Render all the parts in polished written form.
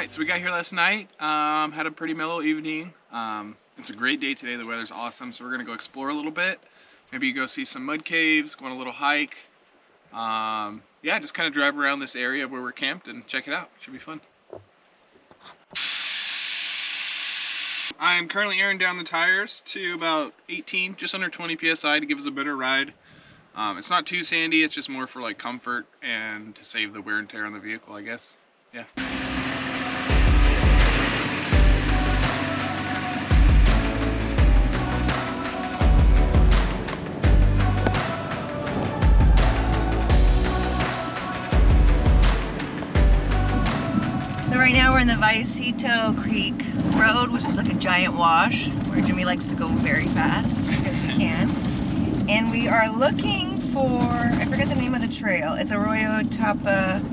Alright, so we got here last night, had a pretty mellow evening. It's a great day today, the weather's awesome, so we're gonna go explore a little bit. Maybe go see some mud caves, go on a little hike. Yeah, just kind of drive around this area where we're camped and check it out. It should be fun. I'm currently airing down the tires to about 18, just under 20 PSI to give us a better ride. It's not too sandy, it's just more for like comfort and to save the wear and tear on the vehicle, I guess. Yeah. So right now we're in the Vallecito Creek Road, which is like a giant wash, where Jimmy likes to go very fast because we can. And we are looking for, I forget the name of the trail. It's Arroyo Tapiado.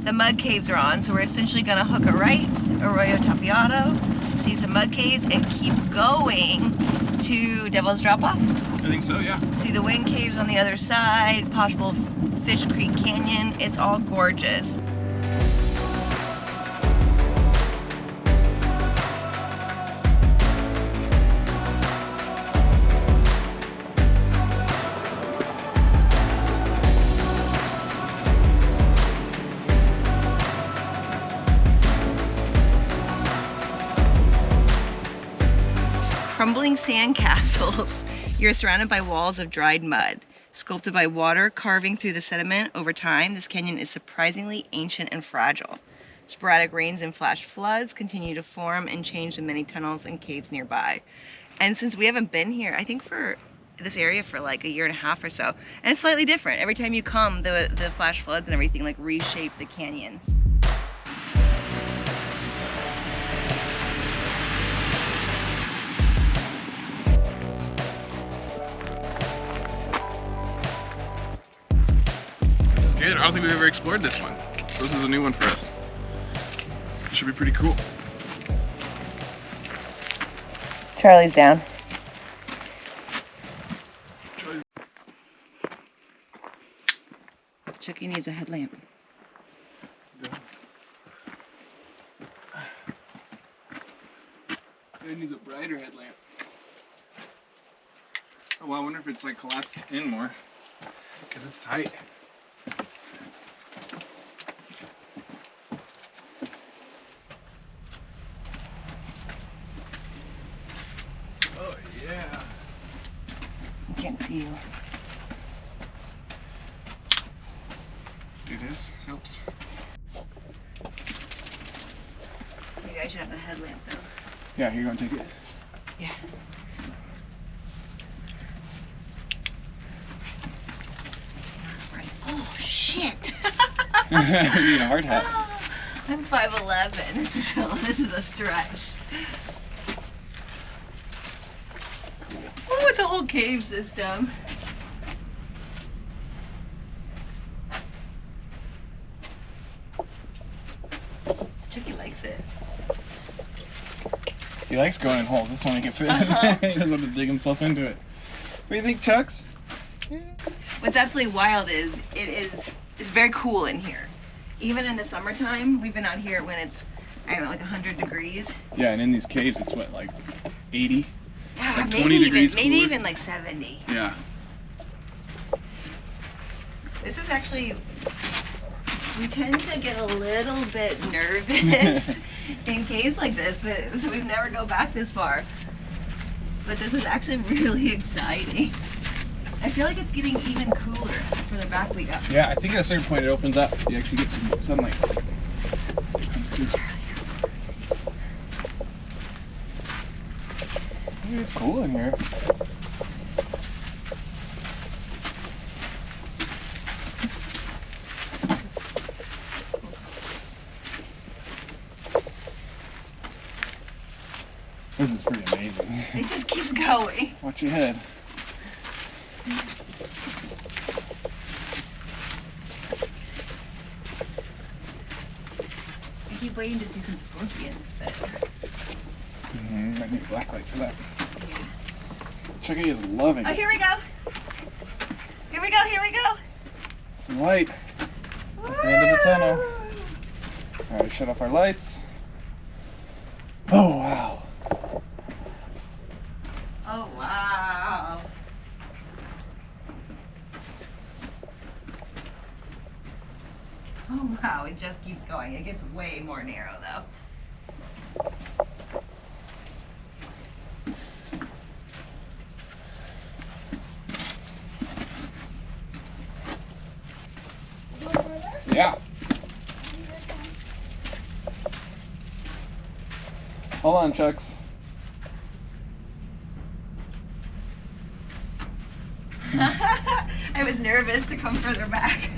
The mud caves are on, so we're essentially gonna hook a right to Arroyo Tapiado, see some mud caves, and keep going to Devil's Drop Off. I think so, yeah. See the wind caves on the other side, possible Fish Creek Canyon. It's all gorgeous. Crumbling sand castles. You're surrounded by walls of dried mud, sculpted by water carving through the sediment over time. This canyon is surprisingly ancient and fragile. Sporadic rains and flash floods continue to form and change the many tunnels and caves nearby. And since we haven't been here, I think for this area for like a year and a half or so, and it's slightly different. Every time you come, the flash floods and everything like reshape the canyons. Good. I don't think we've ever explored this one. So this is a new one for us. It should be pretty cool. Charlie's down. Chucky needs a headlamp. It needs a brighter headlamp. Oh, well, I wonder if it's like collapsed in more. Because it's tight. Oh yeah. I can't see you. Do this helps. You guys should have a headlamp though. Yeah, you're gonna take it. Yeah. Right. Oh shit! You need a hard hat. I'm 5'11". This is a stretch. Oh, it's a whole cave system. Chucky likes it. He likes going in holes. This one he can fit in. He doesn't have to dig himself into it. What do you think, Chucks? What's absolutely wild is it's very cool in here. Even in the summertime, we've been out here when it's, I don't know, like 100 degrees. Yeah, and in these caves it's what, like 80? Yeah, it's like maybe 20 degrees maybe cooler. even like 70. Yeah. This is actually, we tend to get a little bit nervous in caves like this, but so we've never go back this far. But this is actually really exciting. I feel like it's getting even cooler for the back we go. Yeah, I think at a certain point it opens up. You actually get some sunlight. It comes through. It's cool in here. This is pretty amazing. It just keeps going. Watch your head. I keep waiting to see some scorpions, but... Might need a black light for that. Chucky is loving it. Oh, here we go. Here we go, here we go. Some light at the end of the tunnel. All right, shut off our lights. Oh, wow. Oh, wow. Oh, wow, it just keeps going. It gets way more narrow, though. Yeah. Hold on, Chucks. I was nervous to come further back.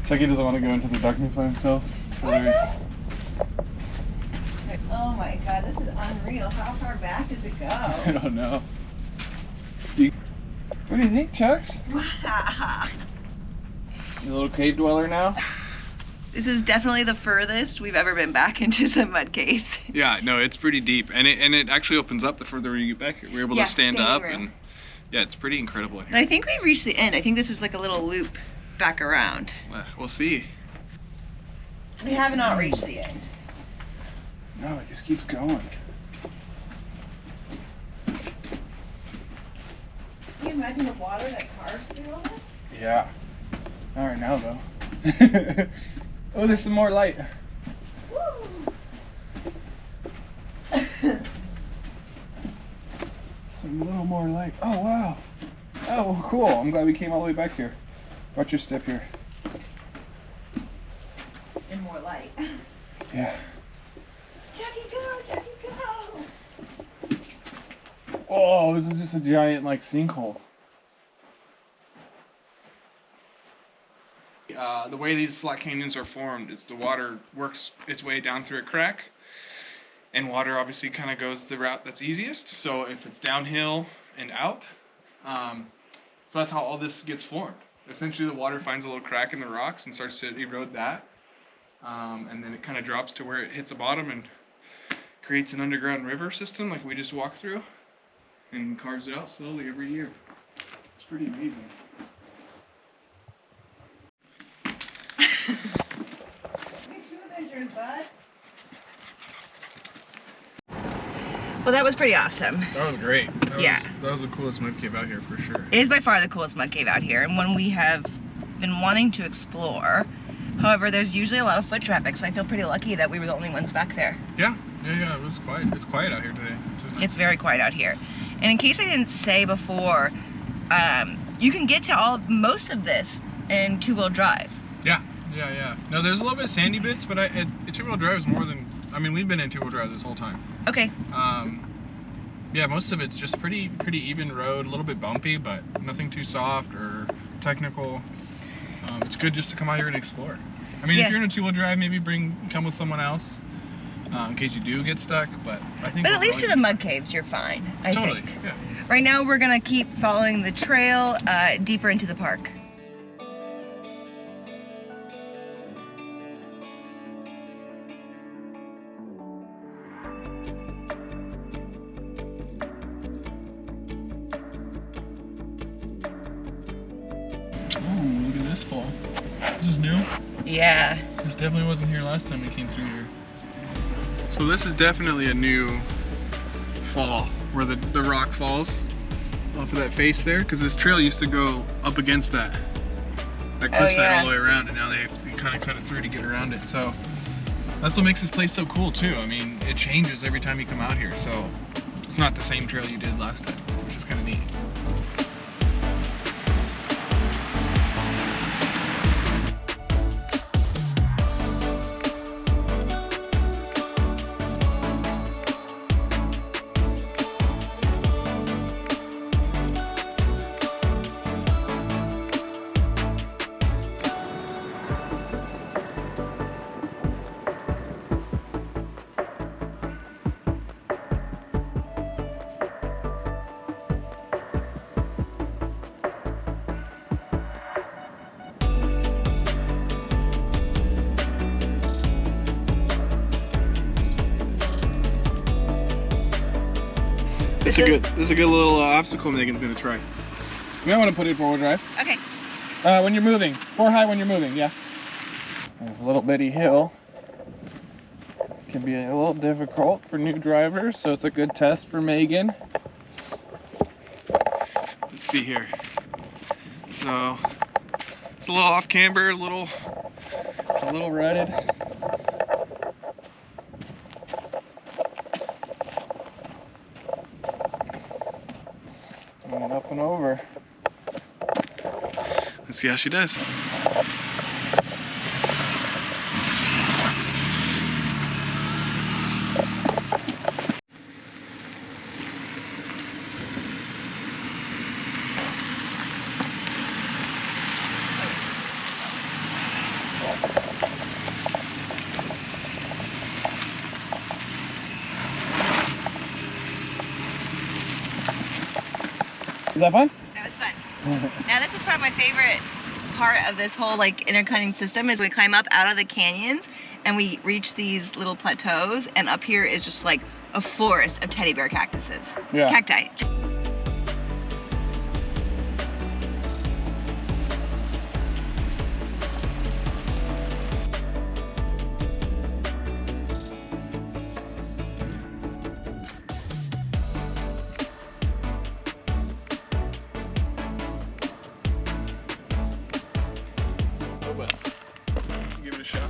Chucky doesn't want to go into the darkness by himself. So Oh my god, this is unreal. How far back does it go? I don't know. What do you think, Chucks? Wow. You a little cave dweller now? This is definitely the furthest we've ever been back into some mud caves. Yeah, no, it's pretty deep, and it actually opens up the further you get back here. We're able to stand up, and yeah, it's pretty incredible in here. But I think we've reached the end. I think this is like a little loop back around. We'll see. We have not reached the end. No, it just keeps going. Can you imagine the water that carves through all this? Yeah. Not right now, though. Oh, there's some more light. Woo! Some little more light. Oh, wow. Oh, cool. I'm glad we came all the way back here. Watch your step here. And more light. Yeah. Chucky, go! Chucky, go! Oh, this is just a giant, like, sinkhole. The way these slot canyons are formed, it's the water works its way down through a crack, and water obviously kind of goes the route that's easiest. So if it's downhill and out, so that's how all this gets formed. Essentially, the water finds a little crack in the rocks and starts to erode that, and then it kind of drops to where it hits the bottom and creates an underground river system like we just walked through, and carves it out slowly every year. It's pretty amazing. Well, that was pretty awesome. That was great. Yeah. That was the coolest mud cave out here for sure. It is by far the coolest mud cave out here, and one we have been wanting to explore. However, there's usually a lot of foot traffic, so I feel pretty lucky that we were the only ones back there. Yeah, it was quiet. It's quiet out here today. Which is nice. It's very quiet out here. And in case I didn't say before, you can get to most of this in two-wheel drive. Yeah. No, there's a little bit of sandy bits, but two-wheel drive is more than. I mean, we've been in two-wheel drive this whole time. Okay. Yeah, most of it's just pretty even road, a little bit bumpy, but nothing too soft or technical. It's good just to come out here and explore. I mean, if you're in a two-wheel drive, maybe come with someone else in case you do get stuck. But I think. But at least to the mud caves, you're fine. I totally. think. Yeah. Right now, we're gonna keep following the trail deeper into the park. Ooh, look at this fall. This is new. Yeah. This definitely wasn't here last time we came through here. So this is definitely a new fall where the rock falls off of that face there, because this trail used to go up against that cliffside all the way around, and now they kind of cut it through to get around it. So that's what makes this place so cool too. I mean, it changes every time you come out here, so it's not the same trail you did last time, which is kind of neat. This is a good little obstacle Megan's gonna try. You might want to put it in 4-wheel drive. Okay. When you're moving. 4 high when you're moving, yeah. There's a little bitty hill. can be a little difficult for new drivers, so it's a good test for Megan. Let's see here. So it's a little off camber, a little rutted. And up and over. Let's see how she does. Is that fun? That was fun. Now this is probably my favorite part of this whole like intercutting system is we climb up out of the canyons and we reach these little plateaus, and up here is just like a forest of teddy bear cactuses. Yeah. Cacti. Give it a shot.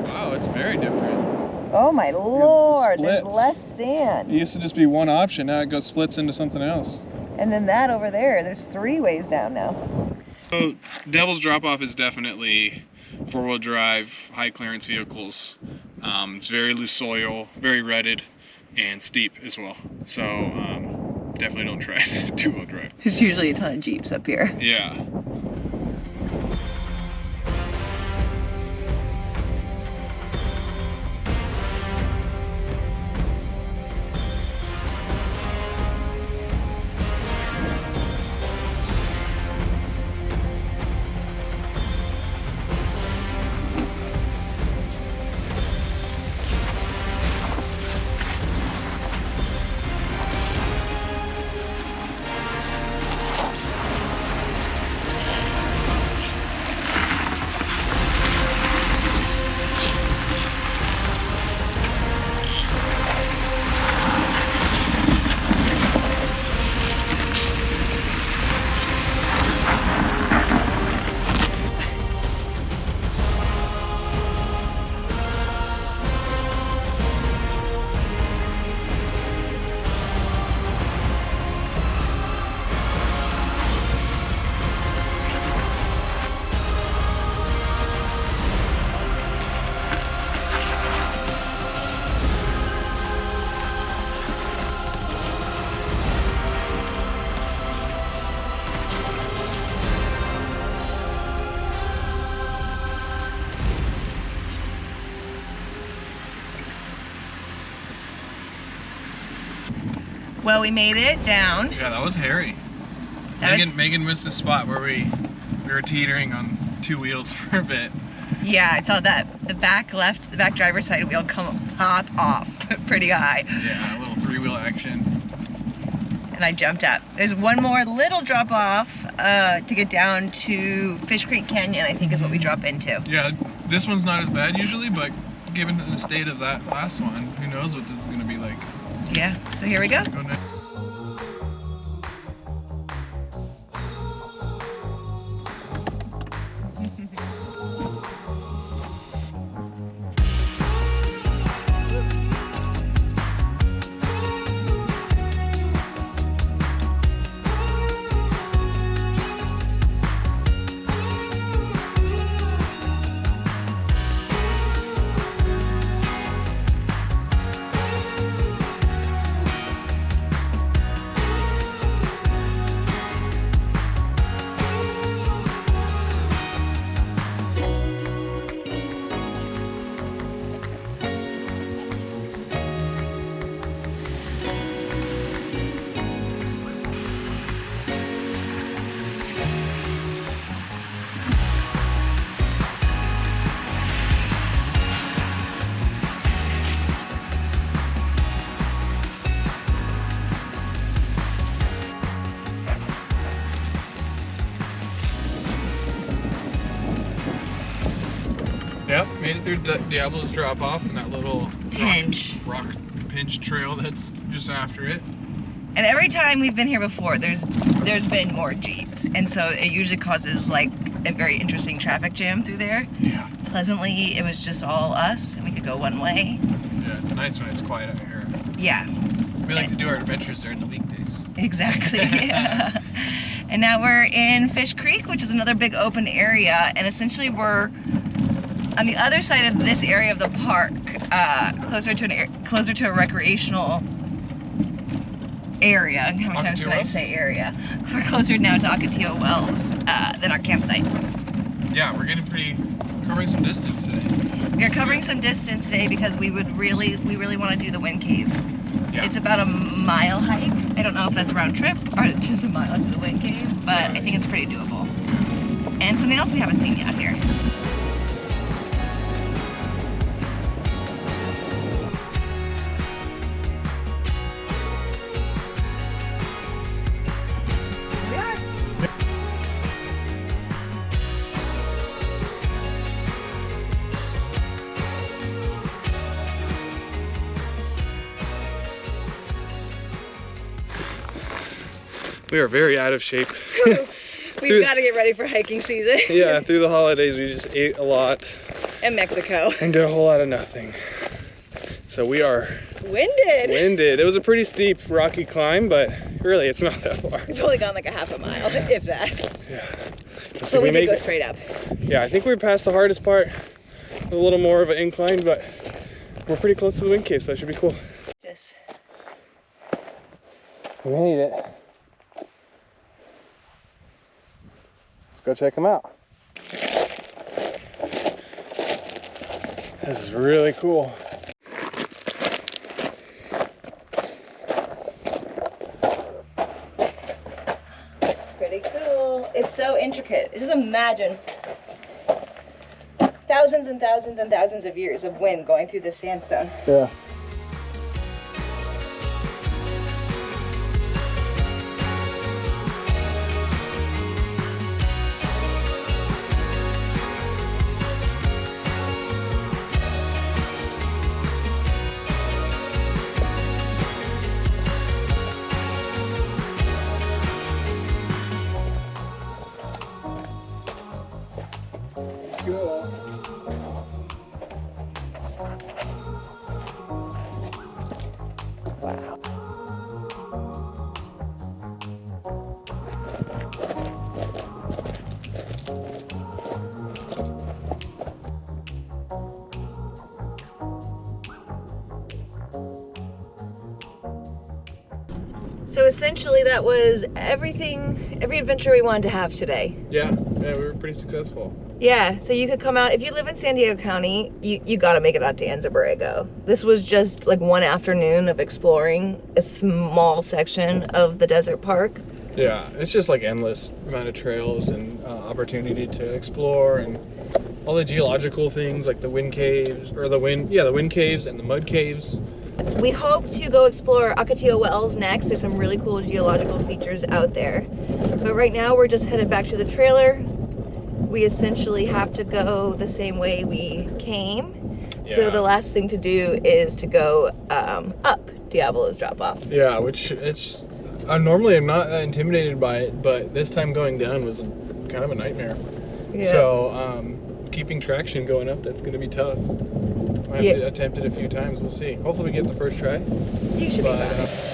Wow, it's very different. Oh my lord, there's splits. less sand. It used to just be one option, now it goes splits into something else. And then that over there, there's 3 ways down now. So Devil's Drop-Off is definitely four-wheel drive, high clearance vehicles. It's very loose soil, very rutted, and steep as well. So definitely don't try two-wheel drive. There's usually a ton of Jeeps up here. Yeah. Well, we made it down. Yeah, that was hairy. Megan missed a spot where we were teetering on 2 wheels for a bit. Yeah, I saw that the back driver's side wheel pop off pretty high. Yeah, a little 3-wheel action. And I jumped up. There's one more little drop off to get down to Fish Creek Canyon, I think is what we drop into. Yeah, this one's not as bad usually, but given the state of that last one, who knows what this is gonna be like. Yeah, so here we go. Go next. Yep, made it through Diablo's drop off and that little rock pinch trail that's just after it. And every time we've been here before, there's been more Jeeps, and so it usually causes like a very interesting traffic jam through there. Yeah. Pleasantly, it was just all us, and we could go one way. Yeah, it's nice when it's quiet out here. Yeah. We like to do our adventures during the weekdays. Exactly. Yeah. And now we're in Fish Creek, which is another big open area, and essentially we're on the other side of this area of the park, closer to a recreational area. How many times can I say area? We're closer now to Ocotillo Wells than our campsite. Yeah, we're covering some distance today. We are covering some distance today because we really want to do the Wind Cave. Yeah. It's about a mile hike. I don't know if that's round trip or just a mile to the Wind Cave, but yeah. I think it's pretty doable. And something else we haven't seen yet here. We are very out of shape. We've got to get ready for hiking season. Yeah, through the holidays we just ate a lot. In Mexico. And did a whole lot of nothing. So we are winded. It was a pretty steep, rocky climb, but really it's not that far. We've only gone like a half a mile, if that. Yeah. So we did go straight up. Yeah, I think we're past the hardest part. A little more of an incline, but we're pretty close to the Wind Cave, so that should be cool. Yes. We made it. Let's go check them out. This is really cool. Pretty cool. It's so intricate. Just imagine thousands and thousands and thousands of years of wind going through the sandstone. Yeah. So essentially that was every adventure we wanted to have today. Yeah, we were pretty successful. Yeah, so you could come out, if you live in San Diego County, you gotta make it out to Anza-Borrego. This was just like one afternoon of exploring a small section of the desert park. Yeah, it's just like endless amount of trails and opportunity to explore, and all the geological things like the wind caves, or the wind caves and the mud caves. We hope to go explore Ocotillo Wells next. There's some really cool geological features out there. But right now we're just headed back to the trailer. We essentially have to go the same way we came. Yeah. So the last thing to do is to go up Diablo's drop off. Yeah, which normally I'm not that intimidated by it, but this time going down was kind of a nightmare. Yeah. So keeping traction going up, that's going to be tough. I've attempted a few times. We'll see. Hopefully we get the first try. You should be fine.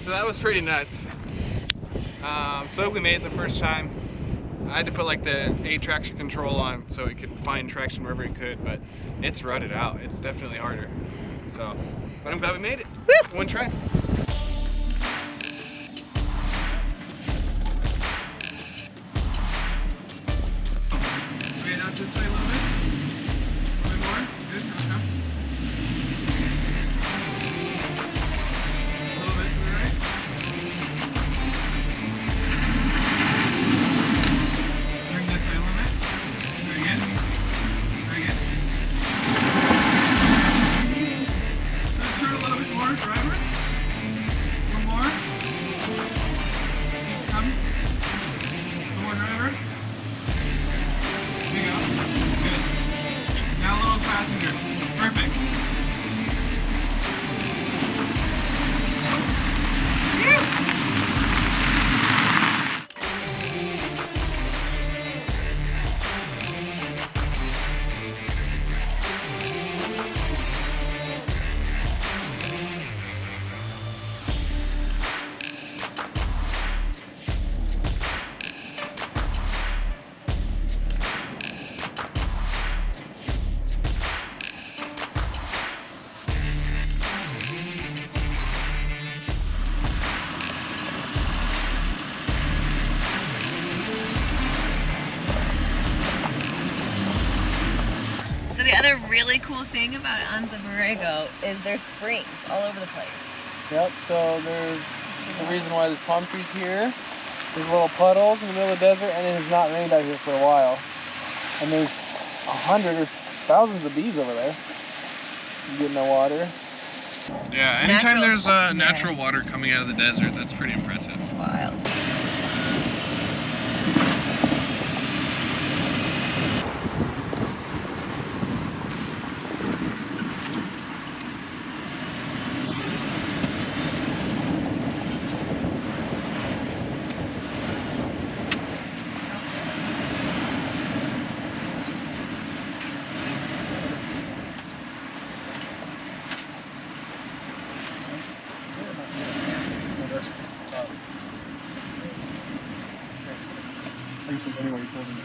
So that was pretty nuts. So we made it the first time. I had to put like the 8 traction control on so it could find traction wherever it could, but it's rutted out. It's definitely harder. So, but I'm glad we made it. Woo! One try. Okay, now this way a little bit. A little bit more. Good. Here we come. A little bit to the right. Bring this way a little bit. Very good. Very good. Let's turn a little bit more, driver. One more. Keep coming. One more, driver. There you go. Good. Now a little passenger. Perfect. So the other really cool thing about Anza-Borrego is there's springs all over the place. Yep, so there's the reason why there's palm trees here. There's little puddles in the middle of the desert, and it has not rained out here for a while. And there's 100 or thousands of bees over there. You get no water. Yeah, anytime Natural there's yeah. natural water coming out of the desert, that's pretty impressive. It's wild. I guess anywhere you pull in the